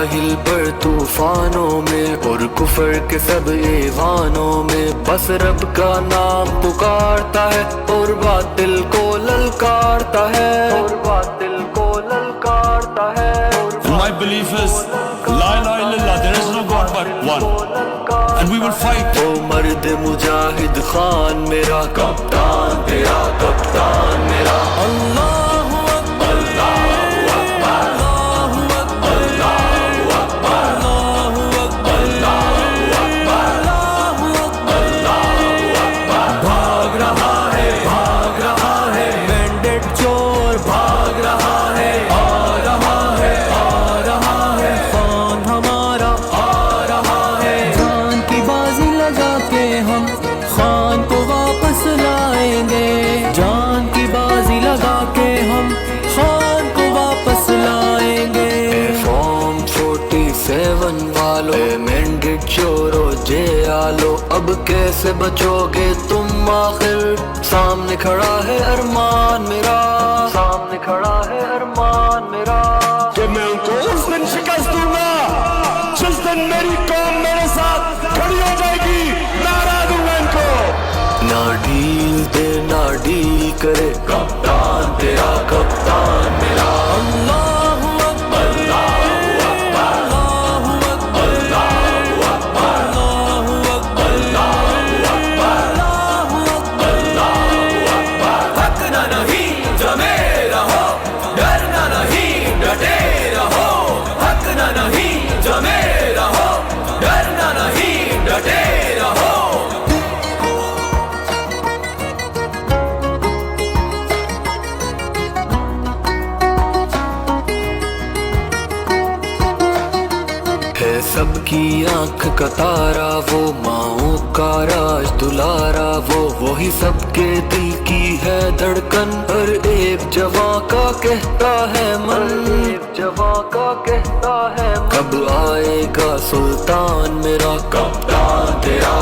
साहिल पर तूफानों में और कुफर के सब ऐवानों में बस रब का नाम पुकारता है और बातिल को ललकारता है, और बातिल को ललकारता है। And my belief is, La ilaha illallah, there is no God but one. And we will fight. ओ मर्द मुजाहिद खान मेरा कप्तान, तेरा कप्तान मेरा। अल्लाहु अकबर, अल्लाहु अकबर, अल्लाहु अकबर, अल्लाहु अकबर, अल्लाहु अकबर, अल्लाहु अकबर, अल्लाहु अकबर, अल्लाहु अकबर। भाग रहा है मैंडेट चोर, भाग रहा है, आ रहा है खान हमारा, आ रहा है। जान की बाजी लगा के हम खान को वापस लाएंगे, जान की बाजी लगा के हम खान को वापस लाएंगे। फॉर्म 47 वालों, मैंडेट चोरो जे आलो, अब कैसे बचोगे तुम आखिर? सामने खड़ा है अरमान मेरा, सामने खड़ा है अरमान मेरा। कि मैं उनको उस दिन शिकस्त दूंगा जिस दिन मेरी कौम मेरे साथ खड़ी हो जाएगी। नारा दूंगा इनको। ना ढील दे ना ढील करे, कप्तान तेरा कप्तान मेरा। अल्लाहु अकबर, अल्लाहु अकबर, अल्लाहु अकबर, अल्लाहु अकबर, अल्लाहु अकबर, अल्लाहु अकबर, अल्लाहु अकबर, अल्लाहु अकबर। थकना नहीं, जमे रहो, डरना नहीं, डटे रहो। थकना नहीं, जमे रहो, डरना नहीं, डटे रहो। है सबकी आंख का तारा वो, माओ का राज दुलारा वो, वही सबके दिल की है धड़कन। हर एक जवां का कहता है मन, एक जवां का कहता है मन। कब आएगा सुल्तान मेरा कप्तान तेरा